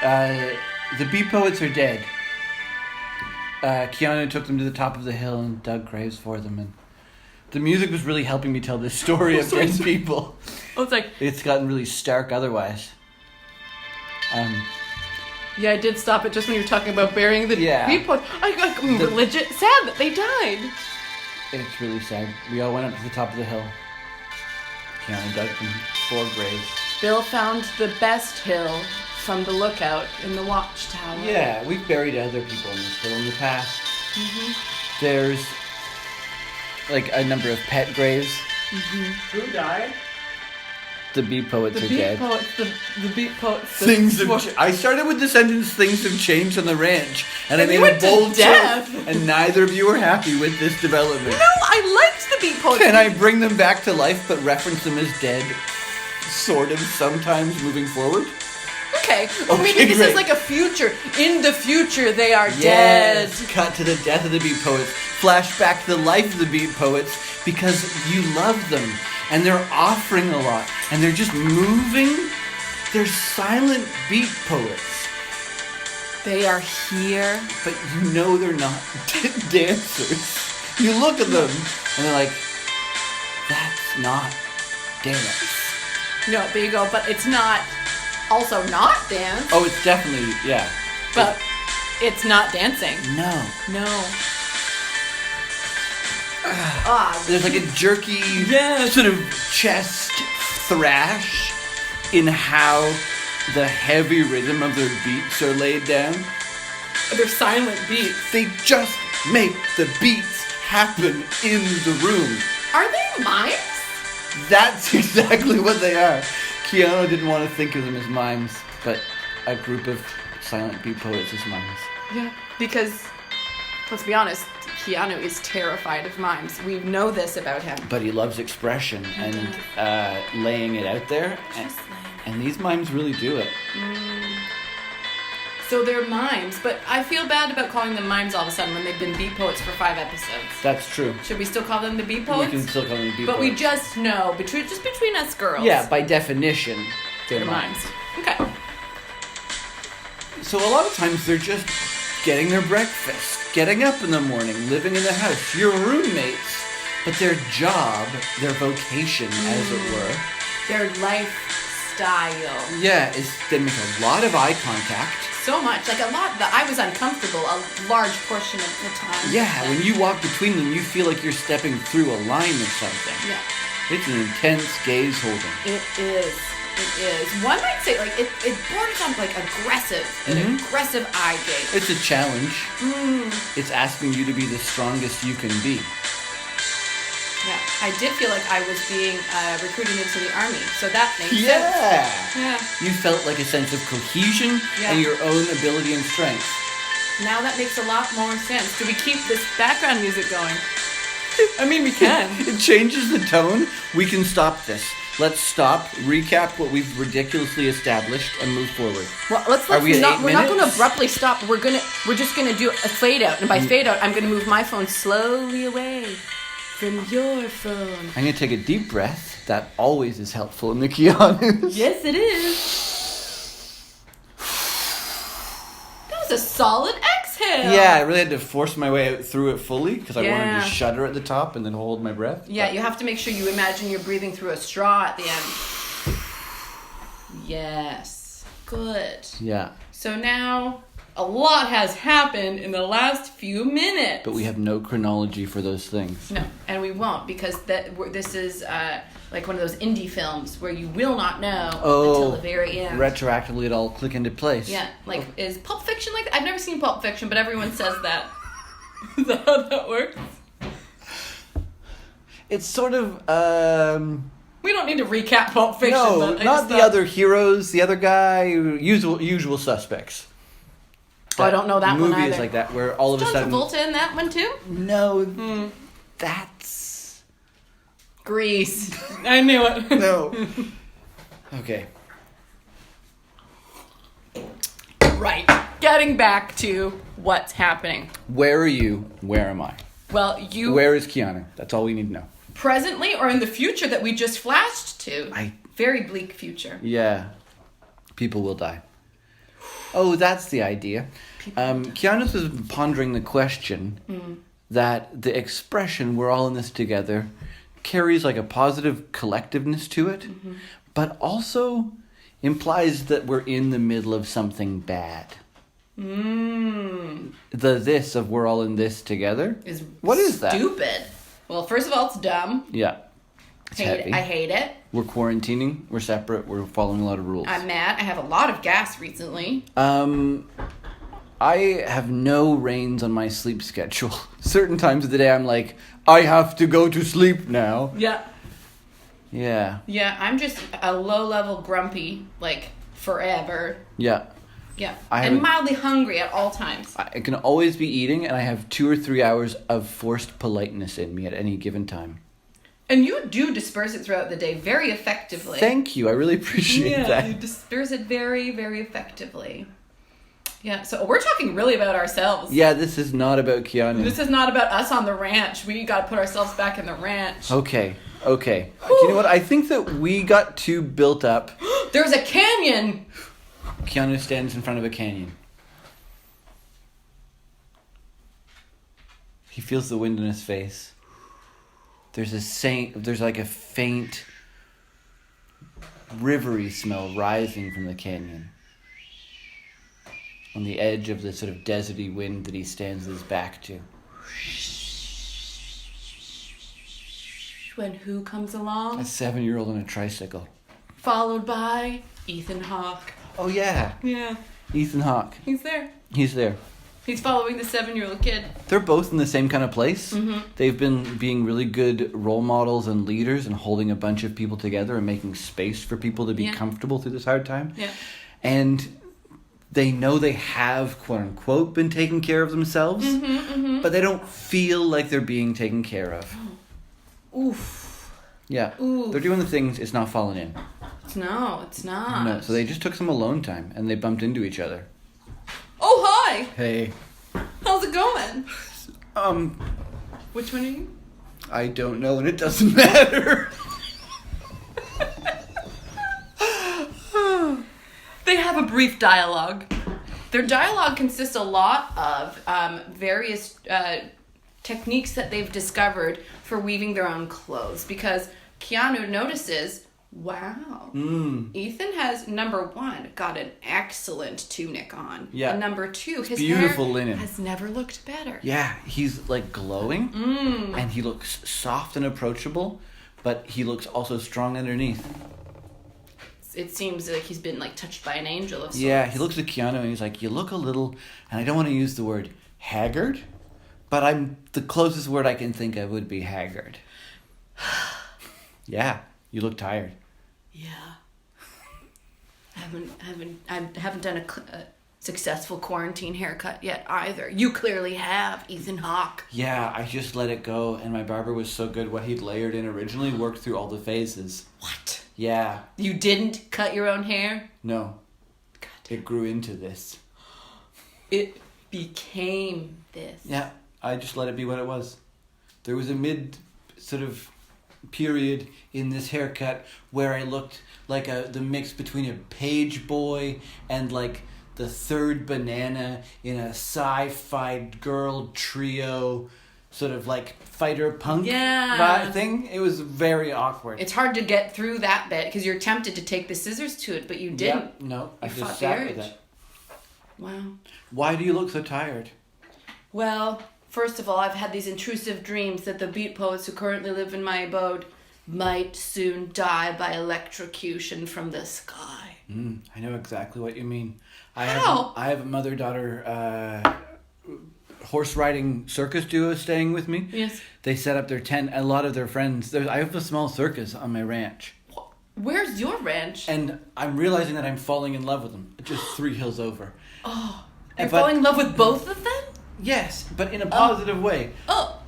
The Beat Poets are dead. Keanu took them to the top of the hill and dug graves for them, and the music was really helping me tell this story of dead people. It's like... It's gotten really stark otherwise. Yeah, I did stop it just when you were talking about burying the Beat Poets. I'm legit sad that they died. It's really sad. We all went up to the top of the hill. Keanu dug them 4 graves. Bill found the best hill from the lookout in the watchtower. Yeah, we've buried other people on this hill in the past. Mm-hmm. There's like a number of pet graves. Mm-hmm. Who died? The Beat Poets are dead. The Beat Poets. Things have I started with the sentence, things have changed on the ranch. And I made a bold joke. And neither of you are happy with this development. No, I liked the Beat Poets. Can I bring them back to life but reference them as dead? Sort of, sometimes, moving forward? Okay. Well, maybe this is like a future. In the future, they are dead. Cut to the death of the Beat Poets. Flashback to the life of the Beat Poets because you love them. And they're offering a lot. And they're just moving. They're silent Beat Poets. They are here. But you know they're not dancers. You look at them and they're like, that's not dance. No, there you go. But it's not also not dance. Oh, it's definitely, yeah. But it's not dancing. No. There's like a jerky sort of chest thrash in how the heavy rhythm of their beats are laid down. They're silent beats. They just make the beats happen in the room. Are they mimes? That's exactly what they are. Keanu didn't want to think of them as mimes, but a group of silent Beat Poets as mimes. Yeah, because, let's be honest, Keanu is terrified of mimes. We know this about him. But he loves expression and laying it out there. And these mimes really do it. So they're mimes, but I feel bad about calling them mimes all of a sudden when they've been Beat Poets for 5 episodes. That's true. Should we still call them the Beat Poets? We can still call them the Beat Poets. Poets. But we just know, just between us girls. Yeah, by definition, they're mimes. Okay. So a lot of times they're just getting their breakfast, getting up in the morning, living in the house. You're roommates, but their job, their vocation, as it were. Their lifestyle. Yeah, is they make a lot of eye contact. So much, like a lot that I was uncomfortable a large portion of the time. Yeah, when you walk between them, you feel like you're stepping through a line or something. Yeah. It's an intense gaze holding. It is. One might say, like, it borders on, like, aggressive, an aggressive eye gaze. It's a challenge. It's asking you to be the strongest you can be. Yeah, I did feel like I was being recruited into the army, so that makes sense. Yeah. You felt like a sense of cohesion and your own ability and strength. Now that makes a lot more sense. Do we keep this background music going? I mean, we can. It changes the tone. We can stop this. Let's stop, recap what we've ridiculously established, and move forward. Well, we're not going to abruptly stop. We're just going to do a fade out, and by fade out, I'm going to move my phone slowly away from your phone. I'm going to take a deep breath. That always is helpful in the Keanews. Yes, it is. That was a solid exhale. Yeah, I really had to force my way out through it fully because I wanted to shudder at the top and then hold my breath. Yeah, you have to make sure you imagine you're breathing through a straw at the end. Yes. Good. Yeah. So now a lot has happened in the last few minutes. But we have no chronology for those things. No, and we won't because this is like one of those indie films where you will not know until the very end. Retroactively, it all click into place. Yeah, is Pulp Fiction like that? I've never seen Pulp Fiction, but everyone says that. Is that how that works? It's sort of, We don't need to recap Pulp Fiction. No, not the other heroes, the other guy, usual suspects. I don't know that one either. Movie is like that, where all of a sudden... John Travolta in that one too? No, that's... Grease. I knew it. No. Okay. Right. Getting back to what's happening. Where are you? Where am I? Well, Where is Keanu? That's all we need to know. Presently or in the future that we just flashed to? Very bleak future. Yeah. People will die. Oh, that's the idea. Keanews was pondering the question that the expression "we're all in this together" carries like a positive collectiveness to it, but also implies that we're in the middle of something bad. The this of "we're all in this together" what is that? Stupid. Well, first of all, it's dumb. Yeah. It's heavy. I hate it. We're quarantining. We're separate. We're following a lot of rules. I'm mad. I have a lot of gas recently. I have no reins on my sleep schedule. Certain times of the day, I'm like, I have to go to sleep now. Yeah. Yeah. Yeah, I'm just a low-level grumpy, like, forever. Yeah. Yeah. And mildly hungry at all times. I can always be eating, and I have 2 or 3 hours of forced politeness in me at any given time. And you do disperse it throughout the day very effectively. Thank you. I really appreciate that. Yeah, you disperse it very, very effectively. Yeah, so we're talking really about ourselves. Yeah, this is not about Keanews. This is not about us on the ranch. We got to put ourselves back in the ranch. Okay. Do you know what? I think that we got too built up. There's a canyon! Keanews stands in front of a canyon. He feels the wind in his face. There's like a faint, rivery smell rising from the canyon. On the edge of the sort of deserty wind that he stands his back to. When who comes along? A 7-year-old on a tricycle. Followed by Ethan Hawke. Oh, yeah. Yeah. Ethan Hawke. He's there. He's following the 7-year-old kid. They're both in the same kind of place. Mm-hmm. They've been being really good role models and leaders and holding a bunch of people together and making space for people to be comfortable through this hard time. Yeah. And they know they have, quote unquote, been taking care of themselves, but they don't feel like they're being taken care of. Oof. Yeah. Oof. They're doing the things, it's not falling in. No, it's not. No, so they just took some alone time and they bumped into each other. Oh, hi! Hey. How's it going? Which one are you? I don't know, and it doesn't matter. They have a brief dialogue. Their dialogue consists a lot of various techniques that they've discovered for weaving their own clothes. Because Keanu notices, wow, Ethan has, number one, got an excellent tunic on. Yeah. And number two, his beautiful hair linen has never looked better. Yeah, he's like glowing, and he looks soft and approachable, but he looks also strong underneath. It seems like he's been like touched by an angel of sorts. Yeah, he looks at Keanu and he's like, you look a little, and I don't want to use the word haggard, but the closest word I can think of would be haggard. Yeah, you look tired. Yeah. I haven't done a successful quarantine haircut yet either. You clearly have, Ethan Hawke. Yeah, I just let it go, and my barber was so good. What he'd layered in originally worked through all the phases. What? Yeah. You didn't cut your own hair? No. God. It grew into this. It became this. Yeah, I just let it be what it was. There was a mid sort of period in this haircut where I looked like the mix between a page boy and like the third banana in a sci-fi girl trio sort of like fighter punk thing. It was very awkward. It's hard to get through that bit because you're tempted to take the scissors to it, but you didn't. Yeah, no, I You just fought sat the with urge. it. Wow. Why do you look so tired? Well, first of all, I've had these intrusive dreams that the beat poets who currently live in my abode might soon die by electrocution from the sky. I know exactly what you mean. I have a mother-daughter horse riding circus duo staying with me. Yes. They set up their tent. A lot of their friends. I have a small circus on my ranch. Where's your ranch? And I'm realizing that I'm falling in love with them. Just 3 hills over. Oh, you're falling in love with both of them? Yes, but in a positive way. Oh.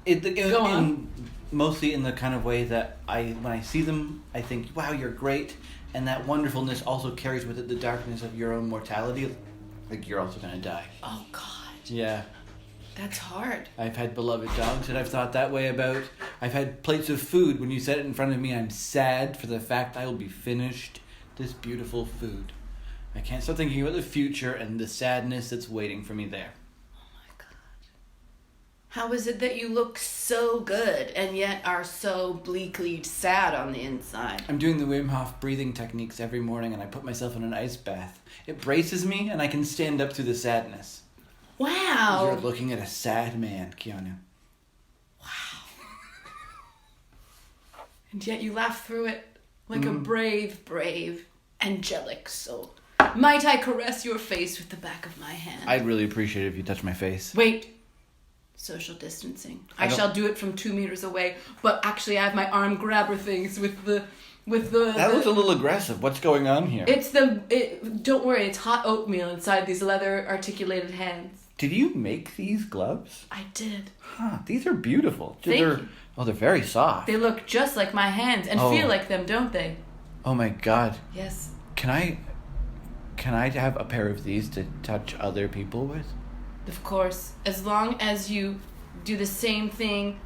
Go on. Mostly in the kind of way that when I see them, I think, wow, you're great. And that wonderfulness also carries with it the darkness of your own mortality. Like, you're also going to die. Oh, God. Yeah. That's hard. I've had beloved dogs that I've thought that way about. I've had plates of food. When you set it in front of me, I'm sad for the fact I will be finished this beautiful food. I can't stop thinking about the future and the sadness that's waiting for me there. How is it that you look so good and yet are so bleakly sad on the inside? I'm doing the Wim Hof breathing techniques every morning, and I put myself in an ice bath. It braces me, and I can stand up to the sadness. Wow. You're looking at a sad man, Keanu. Wow. And yet you laugh through it like a brave, angelic soul. Might I caress your face with the back of my hand? I'd really appreciate it if you touched my face. Wait. Social distancing. I shall do it from 2 meters away, but actually I have my arm grabber things with the. That looks a little aggressive. What's going on here? Don't worry, it's hot oatmeal inside these leather articulated hands. Did you make these gloves? I did. Huh, these are beautiful. Thank you. Oh, they're very soft. They look just like my hands and feel like them, don't they? Oh my God. Yes. Can I have a pair of these to touch other people with? Of course, as long as you do the same thing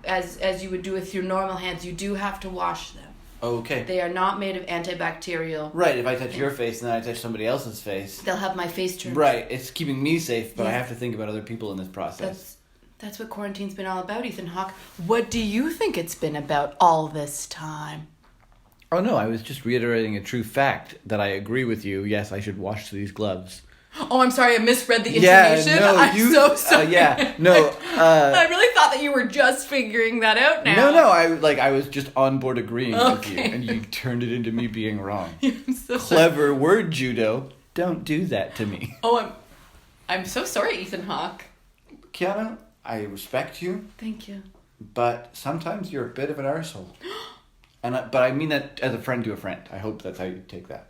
as you would do with your normal hands, you do have to wash them. Okay. They are not made of antibacterial. Right, if I touch your face and then I touch somebody else's face. They'll have my face germs. Right, it's keeping me safe, but I have to think about other people in this process. That's what quarantine's been all about, Ethan Hawke. What do you think it's been about all this time? Oh no, I was just reiterating a true fact that I agree with you. Yes, I should wash these gloves. Oh, I'm sorry, I misread the information. Yeah, no, I'm so sorry. I really thought that you were just figuring that out now. No, I was just on board agreeing with you, and you turned it into me being wrong. I'm so Clever word judo. Don't do that to me. Oh, I'm so sorry, Ethan Hawke. Keanu, I respect you. Thank you. But sometimes you're a bit of an arsehole. But I mean that as a friend to a friend. I hope that's how you take that.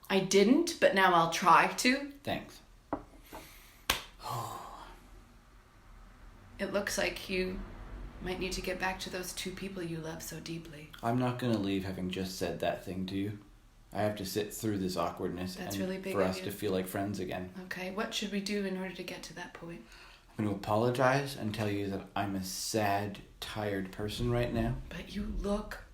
I didn't, but now I'll try to. Thanks. It looks like you might need to get back to those 2 people you love so deeply. I'm not going to leave having just said that thing to you. I have to sit through this awkwardness really big for of us you. to feel like friends again. Okay, what should we do in order to get to that point? I'm going to apologize and tell you that I'm a sad, tired person right now. But you look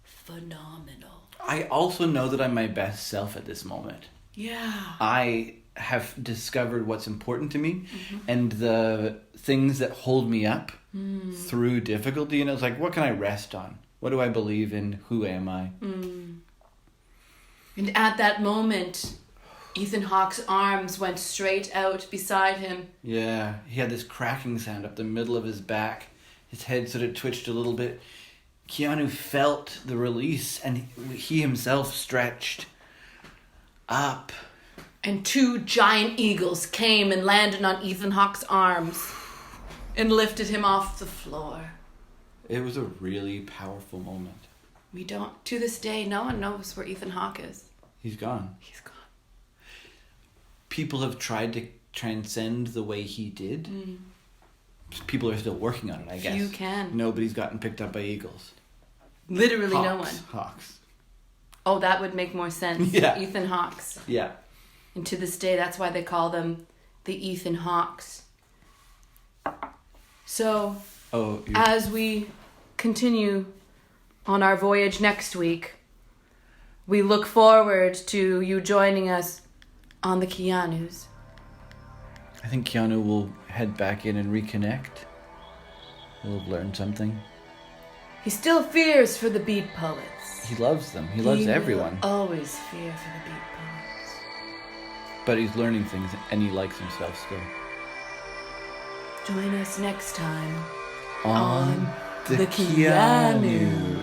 phenomenal. I also know that I'm my best self at this moment. Yeah. I have discovered what's important to me and the things that hold me up through difficulty. And it's like, what can I rest on? What do I believe in? Who am I? And at that moment, Ethan Hawke's arms went straight out beside him. Yeah, he had this cracking sound up the middle of his back. His head sort of twitched a little bit. Keanu felt the release, and he himself stretched up. And 2 giant eagles came and landed on Ethan Hawke's arms and lifted him off the floor. It was a really powerful moment. To this day, no one knows where Ethan Hawke is. He's gone. He's gone. People have tried to transcend the way he did. People are still working on it, I guess. You can. Nobody's gotten picked up by eagles. Literally no one. Hawks. Oh, that would make more sense. Yeah. Ethan Hawke's. Yeah. And to this day, that's why they call them the Ethan Hawkes. So, as we continue on our voyage next week, we look forward to you joining us on the Keanews. I think Keanu will head back in and reconnect. He'll have learned something. He still fears for the beat poets. He loves them. He loves everyone. Will always fear for the beat poets. But he's learning things, and he likes himself still. Join us next time on the Keanews.